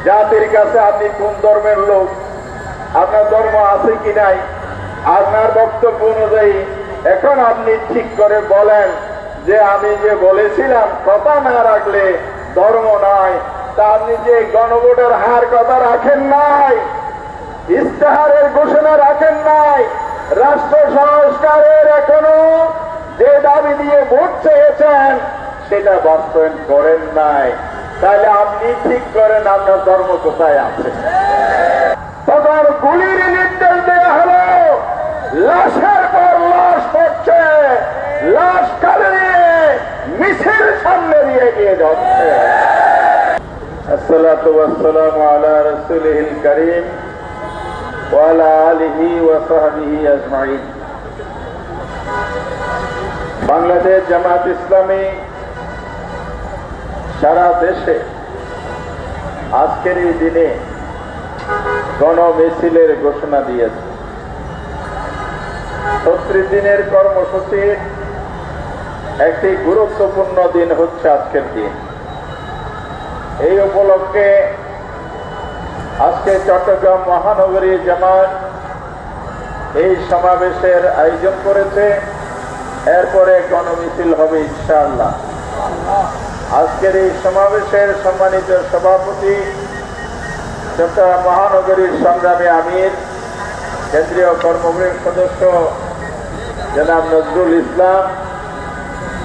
জাতির কাছে আপনি কোন ধর্মের লোক, আপনার ধর্ম আছে কি নাই, আপনার বক্তব্য অনুযায়ী এখন আপনি ঠিক করে বলেন যে আমি যে বলেছিলাম কথা না রাখলে ধর্ম নয়, তা আপনি যে গণভোটের হার কথা রাখেন নাই, ইস্তেহারের ঘোষণা রাখেন নাই, রাষ্ট্র সংস্কারের এখনো যে দাবি দিয়ে ভোট চেয়েছেন সেটা বাস্তবায়ন করেন নাই, তাহলে আপনি ঠিক করেন আপনার ধর্ম কোথায় আছে। তখন গুলির নির্দেশ দেওয়া হলো, লাশের পর লাশ পড়ছে, লাশ কালে নিয়ে মিছিল সামনে দিয়ে গিয়ে যাচ্ছে। আসসালাতু ওয়াসসালামু আলা রাসূলিল কারীম ওয়া আলা আলিহি ওয়া সাহবিহি আজমাইন। বাংলাদেশ জামাত ইসলামী সারা দেশে আজকের এই দিনে গণমিছিলের ঘোষণা দিয়েছে। ৩৬ দিনের কর্মসূচির একটি গুরুত্বপূর্ণ দিন হচ্ছে আজকের দিন। এই উপলক্ষে আজকে চট্টগ্রাম মহানগরী জামাত এই সমাবেশের আয়োজন করেছে। এরপরে গণমিছিল হবে ইনশাআল্লাহ। আজকের এই সমাবেশের সম্মানিত সভাপতি চট্টগ্রাম মহানগরীর সংগ্রামী আমির, কেন্দ্রীয় কর্মকর্তা সদস্য জনাব নজরুল ইসলাম,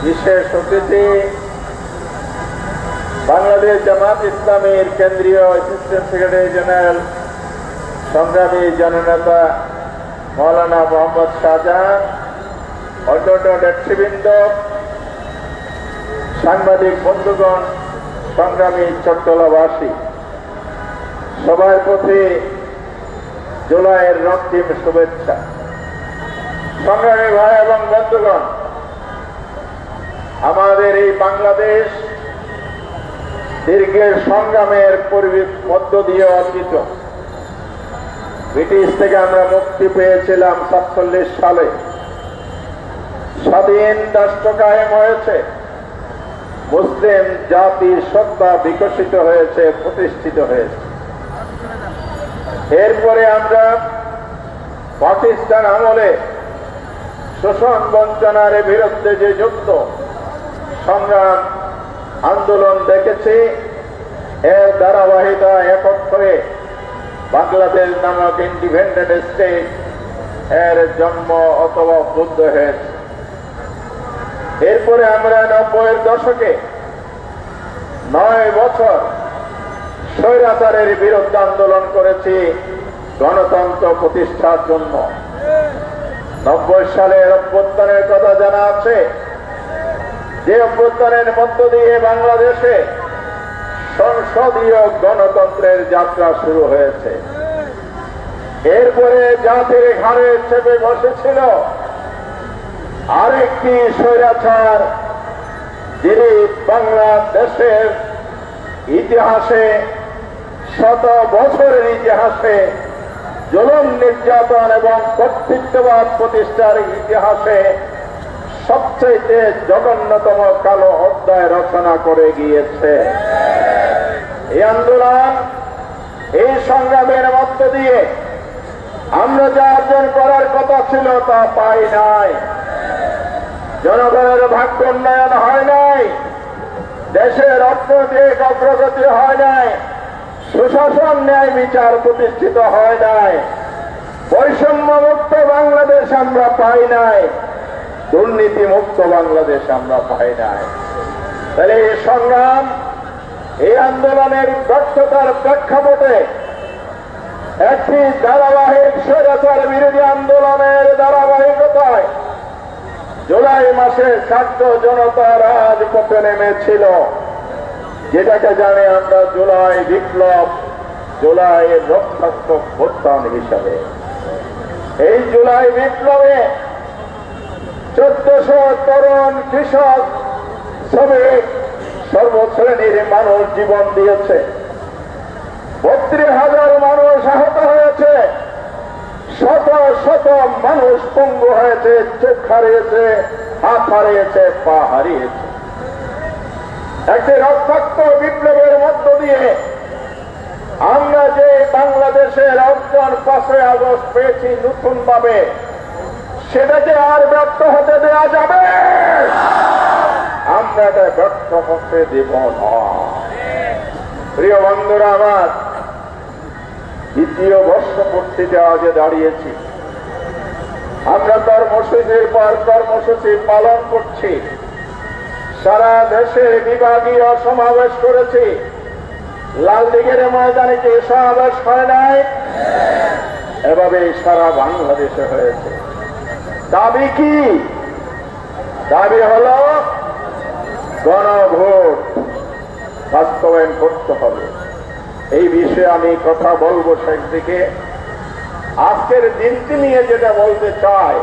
বিশেষ অতিথি বাংলাদেশ জামাত ইসলামীর কেন্দ্রীয় অ্যাসিস্ট্যান্ট সেক্রেটারি জেনারেল সংগ্রামী জননেতা মৌলানা মোহাম্মদ শাহজাহান, অন্যান্য নেতৃবৃন্দ, সাংবাদিক বন্ধুগণ, সংগ্রামী চট্টলাবাসী, সবার প্রতি জুলাইয়ের রক্তিম শুভেচ্ছা। সংগ্রামী ভাই এবং বন্ধুগণ, আমাদের এই বাংলাদেশ দীর্ঘ সংগ্রামের মধ্য দিয়ে অর্জিত। ব্রিটিশ থেকে আমরা মুক্তি পেয়েছিলাম ৪৭ সালে। স্বাধীন রাষ্ট্র কায়েম হয়েছে, মুসলিম জাতির সত্তা বিকশিত হয়েছে, প্রতিষ্ঠিত হয়েছে। এরপরে আমরা পাকিস্তান আমলে শোষণ বঞ্চনার বিরুদ্ধে যে যুদ্ধ সংগ্রাম আন্দোলন দেখেছি, এর ধারাবাহিকতা একক হয়ে বাংলাদেশ নামক ইন্ডিপেন্ডেন্ট স্টেট এর জন্ম অথবা বুদ্ধ হয়েছে। এরপরে আমরা ৯০-এর দশকে ৯ বছর স্বৈরাচারের বিরুদ্ধে আন্দোলন করেছি গণতন্ত্র প্রতিষ্ঠার জন্য। ৯০ সালের অভ্যুত্থানের কথা জানা আছে, যে অভ্যুত্থানের মধ্য দিয়ে বাংলাদেশে সংসদীয় গণতন্ত্রের যাত্রা শুরু হয়েছে। এরপরে জাতির ঘাড়ে চেপে বসেছিল আরেকটি স্বৈরাচার, যিনি বাংলাদেশের ইতিহাসে, শত বছরের ইতিহাসে, জুলুম নির্যাতন এবং কর্তৃত্ববাদ প্রতিষ্ঠার ইতিহাসে সবচেয়ে জঘন্যতম কালো অধ্যায় রচনা করে গিয়েছে। এই আন্দোলন, এই সংগ্রামের মধ্য দিয়ে আমরা যা অর্জন করার কথা ছিল তা পাই নাই। জনগণের ভাগ্য উন্নয়ন হয় নাই, দেশের অর্থনৈতিক অগ্রগতি হয় নাই, সুশাসন ন্যায় বিচার প্রতিষ্ঠিত হয় নাই, বৈষম্য মুক্ত বাংলাদেশ আমরা পাই নাই, দুর্নীতি মুক্ত বাংলাদেশ আমরা পাই নাই। তাহলে এই সংগ্রাম, এই আন্দোলনের ব্যর্থতার প্রেক্ষাপটে একটি ধারাবাহিক স্বৈরাচার বিরোধী আন্দোলনের ধারাবাহিকতায় জুলাই মাসে ছাত্র জনতা রাজপথে নেমেছিল, যেটাকে জানে আমরা জুলাই বিপ্লব, জুলাইয়ের রক্ষাত্মক অভ্যুত্থান হিসাবে। এই জুলাই বিপ্লবে ১৪০০ তরুণ, কৃষক, শ্রমিক, সর্বশ্রেণীর মানুষ জীবন দিয়েছে। ৩২,০০০ মানুষ আহত হয়েছে, শত শত মানুষ পঙ্গু হয়েছে, চোখ হারিয়েছে, হাত হারিয়েছে, পা হারিয়েছে। একটি রক্তাক্ত বিপ্লবের মধ্য দিয়ে বাংলাদেশের অর্জন 5ই আগস্ট পেয়েছি নতুন ভাবে, সেটাকে আর ব্যর্থ হতে দেওয়া যাবে? আমরা এটা ব্যর্থ হতে দেব না। প্রিয় বন্ধুরা আমার, দ্বিতীয় বর্ষপূর্তিতে আজ দাঁড়িয়েছি। আমরা কর্মসূচির পর কর্মসূচি পালন করছি। সারা দেশে বিভাগীয় সমাবেশ করেছি। লালদিঘির ময়দানে কি সমাবেশ হয় নাই? এভাবে সারা বাংলাদেশে হয়েছে। দাবি কি? দাবি হলো গণভোট বাস্তবায়ন করতে হবে। এই বিষয়ে আমি কথা বলবো শেষ দিকে। আজকের দিনটি নিয়ে যেটা বলতে চাই,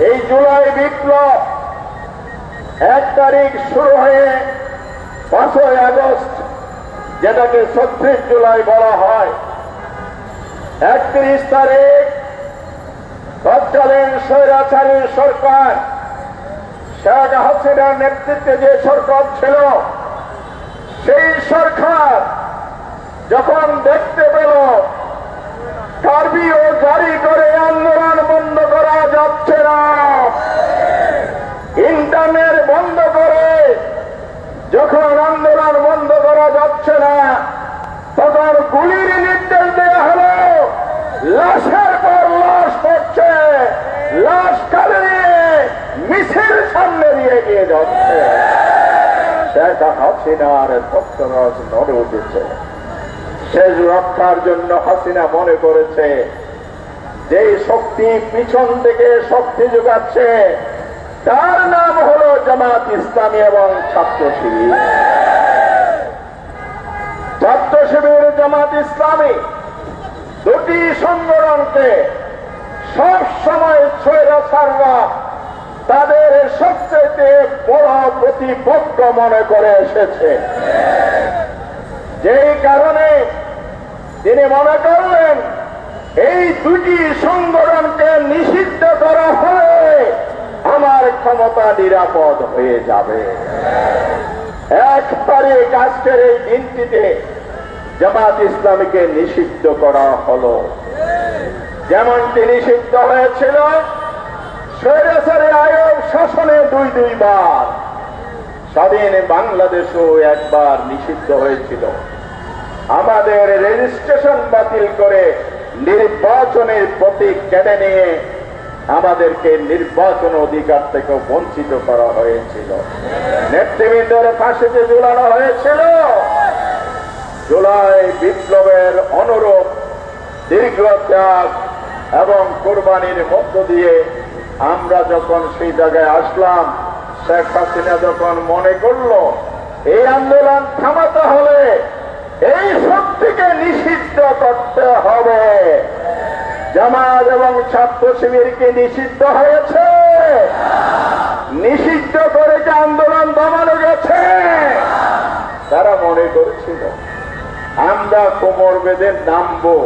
এই জুলাই বিপ্লব 1 তারিখ শুরু হয়ে 5ই আগস্ট, যেটাকে 36 জুলাই বলা হয়, 31 তারিখ তৎকালীন স্বৈরাচারী সরকার শেখ হাসিনার নেতৃত্বে যে সরকার ছিল, সেই সরকার যখন দেখতে পেল কারফিউ জারি করে আন্দোলন বন্ধ করা যাচ্ছে না, ইন্টারনেট বন্ধ করে যখন আন্দোলন বন্ধ করা যাচ্ছে না, তখন গুলির নির্দেশ দেওয়া হলো। লাশের পর লাশ পড়ছে, লাশ কালে নিয়ে মিছিল সামনে দিয়ে গিয়ে যাচ্ছে। শেখ হাসিনার তৎপরতা নড়ে উঠেছে। শেষ রক্ষার জন্য হাসিনা মনে করেছে যে শক্তি পিছন থেকে শক্তি যোগাচ্ছে, তার নাম হলো জামাত ইসলামী এবং ছাত্র শিবির। ছাত্র শিবির, জামাত ইসলামী দুটি সংগঠনকে সব সময় স্বৈরাচাররা তাদের সবচেয়ে বড় প্রতিপক্ষ মনে করে এসেছে। যেই কারণে তিনি মনে করলেন এই দুটি সংগঠনকে নিষিদ্ধ করা হলে আমার ক্ষমতা নিরাপদ হয়ে যাবে। 1 তারিখ আজকের এই দিনটিতে জামাত ইসলামীকে নিষিদ্ধ করা হলো। যেমনটি নিষিদ্ধ হয়েছিল স্বৈরাচারী আইয়ুব শাসনে 2 বার, স্বাধীন বাংলাদেশও 1 বার নিষিদ্ধ হয়েছিল। আমাদের রেজিস্ট্রেশন বাতিল করে নির্বাচনের প্রতীক কেটে নিয়ে আমাদেরকে নির্বাচন অধিকার থেকে বঞ্চিত করা হয়েছিল। নেতৃবৃন্দের ফাঁসিতে ঝুলানো হয়েছিল। জুলাই বিপ্লবের অনুরূপ দীর্ঘ ত্যাগ এবং কোরবানির মধ্য দিয়ে আমরা যখন সেই জায়গায় আসলাম, শেখ হাসিনা যখন মনে করলো এই আন্দোলন থামাতে হলে এই শক্তিকে নিষিদ্ধ করতে হবে, জামাত এবং ছাত্র শিবিরকে নিষিদ্ধ হয়েছে। নিষিদ্ধ করে যে আন্দোলন দমানো গেছে, তারা মনে করেছিল আমরা কোমর বেঁধে নামবো,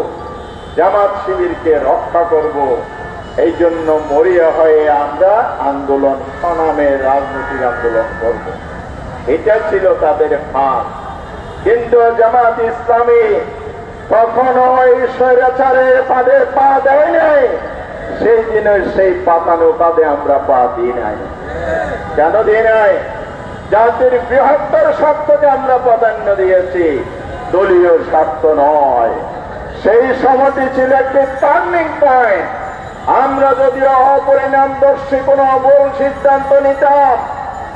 জামাত শিবিরকে রক্ষা করব, এই জন্য মরিয়া হয়ে আমরা আন্দোলন নামে রাজনৈতিক আন্দোলন করব। এটা ছিল তাদের ফাঁদ। কিন্তু জামাত ইসলামী কখনো এই স্বৈরাচারের ফাঁদে পা দেয় নাই। সেই দিনের সেই পাতানো কাঁধে আমরা পা দিই নাই। কেন দিই নাই? জাতির বৃহত্তর স্বার্থকে আমরা প্রাধান্য দিয়েছি, দলীয় স্বার্থ নয়। সেই সময়টি ছিল একটি টার্নিং পয়েন্ট। আমরা যদি অপরিণামদর্শী কোন ভুল সিদ্ধান্ত নিতাম,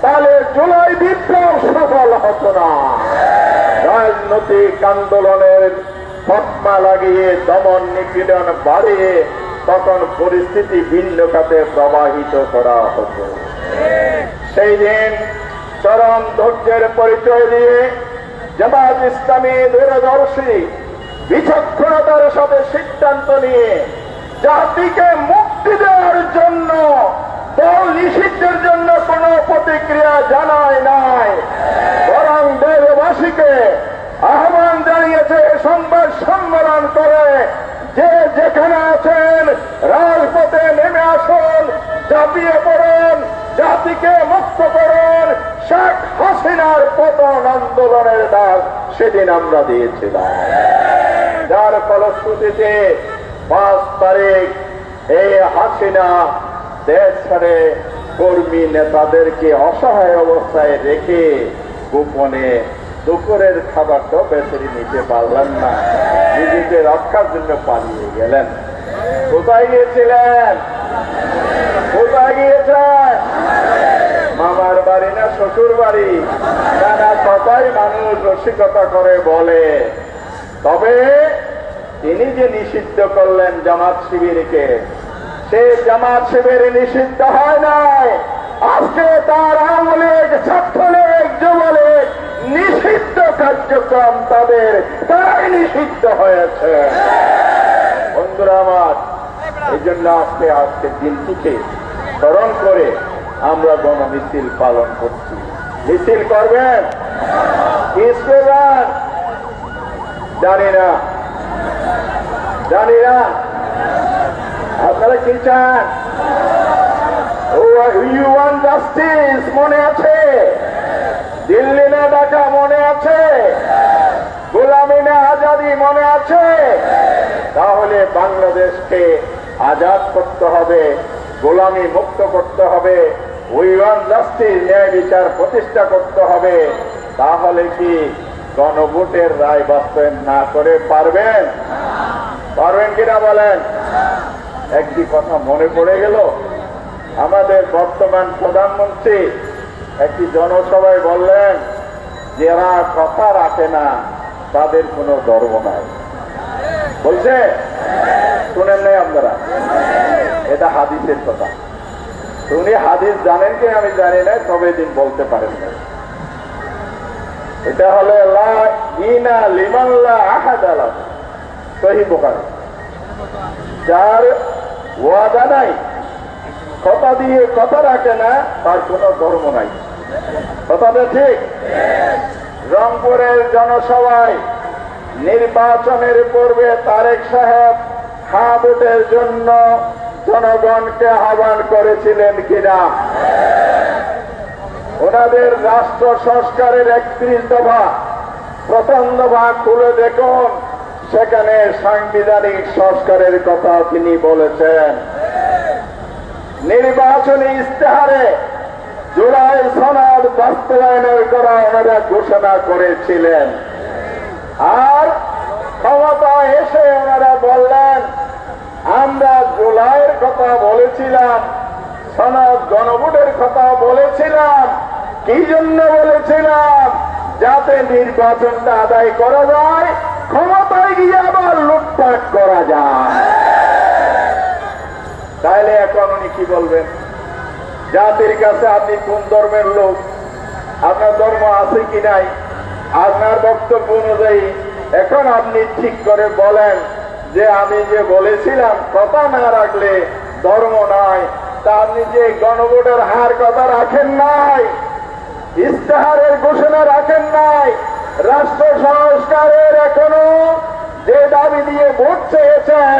তাহলে জুলাই বিপ্লব সফল হতো না। রাজনৈতিক আন্দোলনের ফটমা লাগিয়ে দমন নিপীড়ন বাড়িয়ে তখন পরিস্থিতি ভিন্ন খাতে প্রবাহিত করা হতো। সেই দিন চরম ধৈর্যের পরিচয় দিয়ে জামাত ইসলামী দূরদর্শী বিচক্ষণতার সাথে সিদ্ধান্ত নিয়ে জাতিকে মুক্তি দেওয়ার জন্য, দল নিষিদ্ধের জন্য কোন প্রতিক্রিয়া জানায় নাই, বরং দেশবাসীকে আহ্বান জানিয়েছে সংবাদ সম্মেলন করে যে যেখানে আছেন রাজপথে নেমে আসুন, ঝাঁপিয়ে পড়ুন, জাতিকে মুক্ত করুন। শেখ হাসিনার পতন আন্দোলনের ডাক সেদিন আমরা দিয়েছিলাম। যার ফলশ্রুতিতে 5 তারিখ এই হাসিনা দেশ ছেড়ে কর্মী নেতাদেরকে অসহায় অবস্থায় রেখে গোপনে দুপুরের খাবারটাও বেছে নিতে পারলেন না, নিজেকে রক্ষার জন্য পালিয়ে গেলেন। কোথায় গিয়েছিলেন? কোথায় গিয়েছেন? মামার বাড়ি না শ্বশুর বাড়ি? নানা কথাই মানুষ রসিকতা করে বলে। তবে তিনি যে নিষিদ্ধ করলেন জামাত শিবিরকে, সে জামাত শিবির নিষিদ্ধ হয় নাই, আজকে তার আওয়ামী লীগ, ছাত্রলীগ, যুবলীগ নিষিদ্ধ কার্যক্রম তারাই নিষিদ্ধ হয়েছে। বন্ধুরা আমার, এই জন্য আজকে দিনটিকে স্মরণ করে আমরা গণমিছিল পালন করছি। মিছিল করবেন? কি স্লোগান? জানি না। আপনারা কি চান? ইউ ওয়ান্ট জাস্টিস মনে আছে? দিল্লি না ঢাকা মনে আছে? গোলামি না আজাদি মনে আছে? তাহলে বাংলাদেশকে আজাদ করতে হবে, গোলামি মুক্ত করতে হবে, উই ওয়ান্ট জাস্টিস, ন্যায় বিচার প্রতিষ্ঠা করতে হবে। তাহলে কি গণভোটের রায় বাস্তবায়ন না করে পারবেন? পারবেন কিনা বলেন? একটি কথা মনে পড়ে গেল, আমাদের বর্তমান প্রধানমন্ত্রী একটি জনসভায় বললেন, যারা কথা রাখে না তাদের কোনো ধর্ম নাই। বলছে, শুনেন নাই আপনারা? এটা হাদিসের কথা। উনি হাদিস জানেন কি আমি জানি না, তবে দিন বলতে পারেন না। এটা হলে লা ঈনা লিমান লা আহাদ লাহু, সহিহ বুখারী। যার ওয়াদা নাই, কথা দিয়ে কথা রাখে না, তার কোনো ধর্ম নাই। কথাটা ঠিক? রংপুরের জনসভায় নির্বাচনের পূর্বে তারেক সাহেব হ্যাঁ ভোটের জন্য জনগণকে আহ্বান করেছিলেন কিনা? ওনাদের রাষ্ট্র সংস্কারের 31 দফা প্রথম দফা খুলে দেখুন, সেখানে সাংবিধানিক সংস্কারের কথা তিনি বলেছেন। নির্বাচনী ইস্তেহারে জুলাই সনদ বাস্তবায়নের করা ওনারা ঘোষণা করেছিলেন। আর ক্ষমতা এসে ওনারা বললেন, আমরা জুলাইয়ের কথা বলেছিলাম, সনদ গণভোটের কথা বলেছিলাম। কি জন্য বলেছিলাম? যাতে নির্বাচনটা আদায় করা যায়, ক্ষমতায় গিয়ে আবার লুটপাট করা যায়। তাহলে এখন উনি কি বলবেন? জাতির কাছে আপনি কোন ধর্মের লোক, আপনার ধর্ম আছে কি নাই, আপনার বক্তব্য অনুযায়ী এখন আপনি ঠিক করে বলেন যে আমি যে বলেছিলাম কথা না রাখলে ধর্ম নাই, তা আপনি যে গণভোটের হার কথা রাখেন নাই, ইস্তেহারের ঘোষণা রাখেন নাই, রাষ্ট্র সংস্কারের এখনো যে দাবি দিয়ে ভোট চেয়েছেন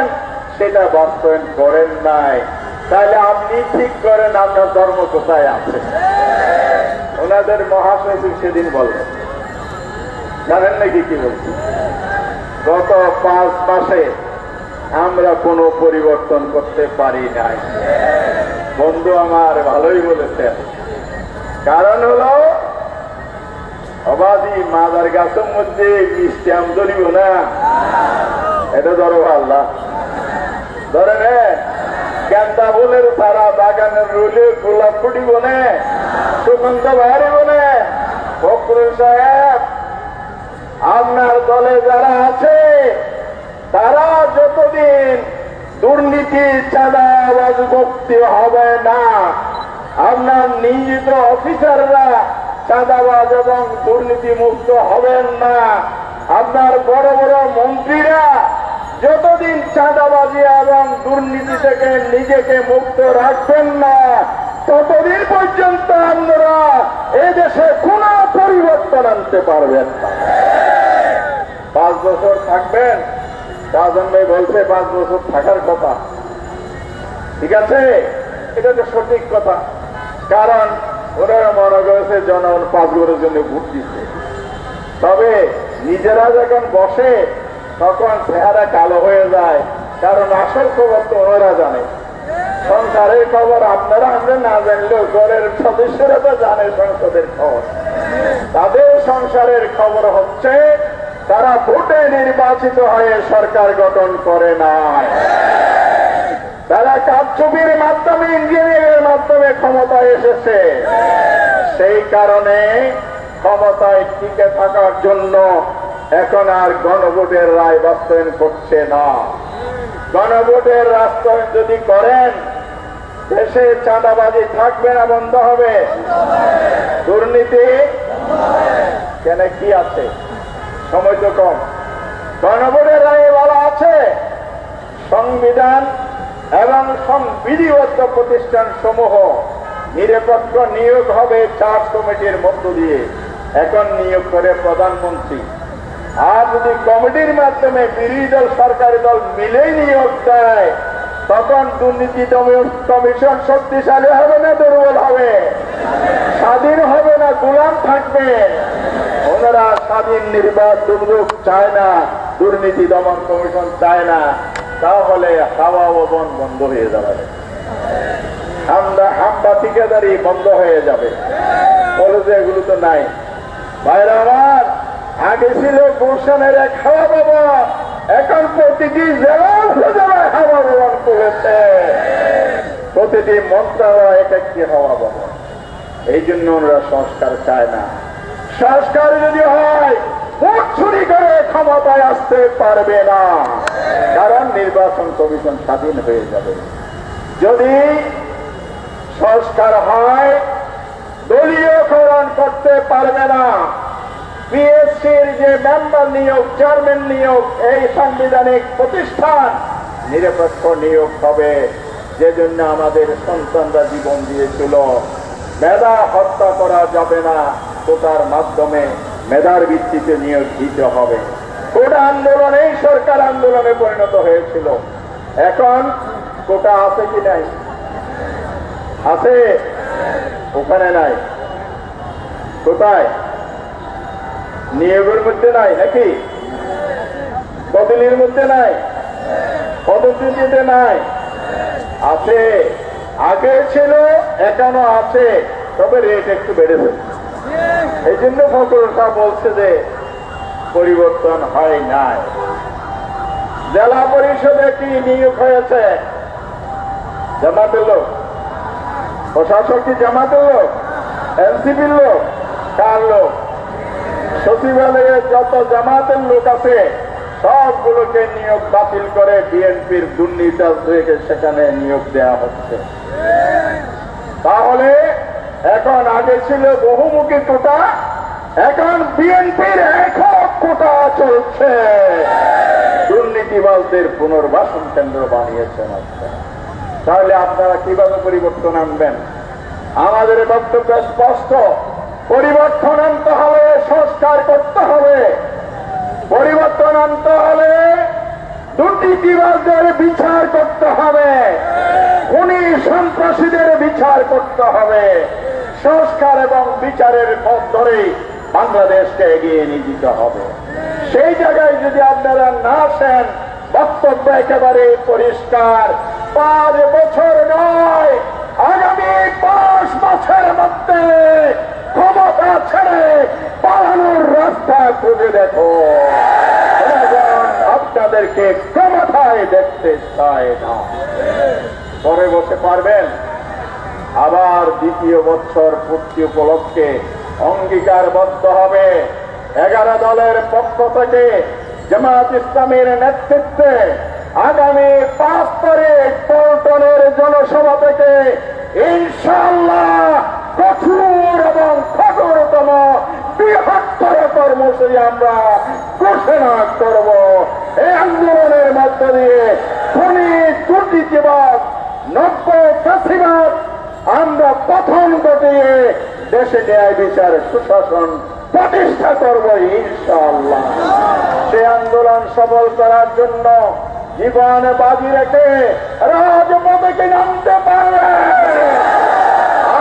সেটা বাস্তবায়ন করেন নাই, তাহলে আপনি ঠিক করেন আপনার ধর্ম কোথায় আছে। ওনাদের মহাসচিব সেদিন বললেন, জানেন নাকি কি বলছি? গত 5 মাসে আমরা কোনো পরিবর্তন করতে পারি নাই। বন্ধু আমার ভালোই বলেছেন, কারণ হলো অবাধি মাদার গাছের মধ্যে মিষ্টি আম ধরিব না, এটা ধরো আল্লাহ ধরে নে, গেন্দা ফুলের সারা বাগানের রুলে গোলাপ ফুটিব না, সুগন্ধ বাড়িব না। ফখরুল সাহেব, আপনার দলে যারা আছে তারা যতদিন দুর্নীতি চাঁদাবাজ মুক্তি হবে না, আপনার নিয়োজিত অফিসাররা চাঁদাবাজ এবং দুর্নীতি মুক্ত হবেন না, আপনার বড় বড় মন্ত্রীরা যতদিন চাঁদাবাজি এবং দুর্নীতি থেকে নিজেকে মুক্ত রাখবেন না, ততদিন পর্যন্ত আপনারা এদেশে কোন পরিবর্তন আনতে পারবেন না। 5 বছর থাকবেন, শাহজাহান ভাই বলছে 5 বছর থাকার কথা, ঠিক আছে, এটা তো সঠিক কথা। কারণ ওনারা মনে করেছে জনগণ 5 বছরের জন্য ভোট দিচ্ছে। তবে নিজেরা যখন বসে তখন চেহারা কালো হয়ে যায়, কারণ আসল খবর তো ওনারা জানে। সংসারের খবর আপনারা আমরা না জানলেও ঘরের সদস্যরা তো জানে সংসদের খবর। তাদের সংসারের খবর হচ্ছে তারা ভোটে নির্বাচিত হয়ে সরকার গঠন করে নাই, তারা কারচুপির মাধ্যমে, ইঞ্জিনিয়ারের মাধ্যমে ক্ষমতায় এসেছে। সেই কারণে ক্ষমতায় টিকে থাকার জন্য এখন আর গণভোটের রায় বাস্তবায়ন করছে না। গণভোটের বাস্তবায়ন যদি করেন, দেশে চাঁদাবাজি থাকবে না, বন্ধ হবে? দুর্নীতি কেন কি আছে? সময় তো কম। গণভোটের রায়ে বলা আছে সংবিধান এবং সংবিধিবদ্ধ প্রতিষ্ঠান সমূহ নিরপেক্ষ নিয়োগ হবে 4 কমিটির মধ্য দিয়ে। এখন নিয়োগ করে প্রধানমন্ত্রী। আর যদি কমিটির মাধ্যমে বিরোধী দল সরকারি দল মিলেই নিয়োগ দেয়, তখন দুর্নীতি দমন কমিশন শক্তিশালী হবে না দুর্বল হবে? স্বাধীন হবে না গোলাম থাকবে? ওনারা স্বাধীন নির্বাচন চায় না, দুর্নীতি দমন কমিশন চায় না। তাহলে হাওয়া ভবন বন্ধ হয়ে যাবে, হামলা ঠিকাদারি বন্ধ হয়ে যাবে। কলেজে এগুলো তো নাই। ভাইরা আমার, আগে ছিল গুলশানের এক হাওয়া ভবন, এখন প্রতিটি জেলায় হাওয়া ভবন করেছে। প্রতিটি মন্ত্রণালয় এক একটি হাওয়া ভবন। এই জন্য ওনারা সংস্কার চায় না। সংস্কার যদি হয়, ভোট চুরি করে ক্ষমতায় আসতে পারবে না, কারণ নির্বাচন কমিশন স্বাধীন হয়ে যাবে। যদি সংস্কার হয়, দলীয়করণ করতে পারবে না। পিএসসির যে মেম্বার নিয়োগ, চেয়ারম্যান নিয়োগ, এই সাংবিধানিক প্রতিষ্ঠান নিরপেক্ষ নিয়োগ হবে, যে জন্য আমাদের সন্তানরা জীবন দিয়েছিল। মেধা হত্যা করা যাবে না, কোটার মাধ্যমে মেধার ভিত্তিতে নিয়োগ দিতে হবে। কোটা আন্দোলনেই সরকার আন্দোলনে পরিণত হয়েছিল। এখন কোটা আছে কি নাই? আছে? ওখানে নাই। কোথায়? নিয়োগের মধ্যে নাই নাকি? বদলির মধ্যে নাই? পদোন্নতিতে নাই? আছে। আগে ছিল, এখনো আছে, তবে রেট একটু বেড়েছে। এই জন্য ফখরুলটা বলছে যে পরিবর্তন হয় নাই। জেলা পরিষদে কি নিয়োগ হয়েছে? জামাতের লোক। প্রশাসক কি জামাতের লোক? এনসিপির লোক? কার লোক? সচিবালয়ে যত জামাতের লোক আছে সবগুলোকে নিয়োগ বাতিল করে বিএনপির দুর্নীতি সেখানে নিয়োগ দেওয়া হচ্ছে। তাহলে এখন আগে ছিল বহুমুখী কোটা, এখন বিএনপির একক কোটা চলছে। দুর্নীতিবাজদের পুনর্বাসন কেন্দ্র বানিয়েছেন আপনারা। তাহলে আপনারা কিভাবে পরিবর্তন আনবেন? আমাদের বক্তব্য স্পষ্ট। পরিবর্তন আনতে হবে, সংস্কার করতে হবে। পরিবর্তন আনতে হবে, দুর্নীতিবাজদের বিচার করতে হবে, খুনি সন্ত্রাসীদের বিচার করতে হবে। সংস্কার এবং বিচারের পথ ধরেই বাংলাদেশকে এগিয়ে নিয়ে যেতে হবে। সেই জায়গায় যদি আপনারা না আসেন, বক্তব্য একেবারে পরিষ্কার। 5 বছর নয়, আগামী 5 বছরের মধ্যে ক্ষমতা ছেড়ে পালানোর রাস্তা খুঁজে দেখো। আপনাদেরকে ক্ষমতায় দেখতে চায় না। পরে বসে পারবেন? আবার দ্বিতীয় বছর পূর্তি উপলক্ষে অঙ্গীকারবদ্ধ হবে 11 দলের পক্ষ থেকে জামাত ইসলামের নেতৃত্বে আগামী 5 তারিখ পল্টনের জনসভা থেকে ইনশাআল্লাহ কঠোর এবং কঠোরতম বৃহত্তর কর্মসূচি আমরা ঘোষণা করব। এই আন্দোলনের মধ্য দিয়ে খুনি দুর্নীতিবাদ, নব্য চাষিবাদ আমরা পতন ঘটিয়ে দেশে ন্যায় বিচার সুশাসন প্রতিষ্ঠা করব ইনশাআল্লাহ। সে আন্দোলন সফল করার জন্য জীবন বাজি রেখে রাজপথে নামতে পারবে।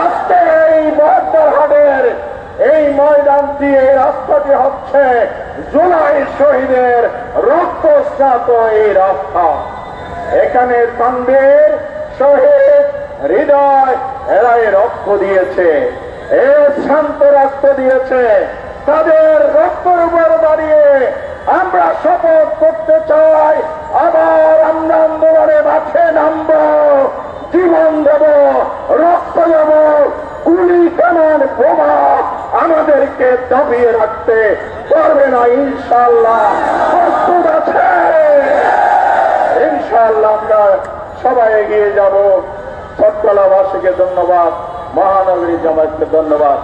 আজকে এই বহদ্দারহাটের এই ময়দানটি, এই রাস্তাটি হচ্ছে জুলাই শহীদের রক্ত অজ্ঞাত এই রক্ত, এখানে তানভীর শহীদ হৃদয় এরা এই রক্ত দিয়েছে, এ শান্ত রক্ত দিয়েছে। তাদের রক্তের উপর দাঁড়িয়ে আমরা শপথ করতে চাই, আবার আমরা আন্দোলনে মাঠে নামব, জীবন দেব, রক্ত দেব, গুলি কামান বোমা আমাদেরকে দাবিয়ে রাখতে পারবে না। ইনশাআল্লাহ প্রস্তুত আছে? ইনশাআল্লাহ আমরা সবাই এগিয়ে যাব। চট্টলাবাসীকে ধন্যবাদ, মহানগরী জামায়াতকে ধন্যবাদ।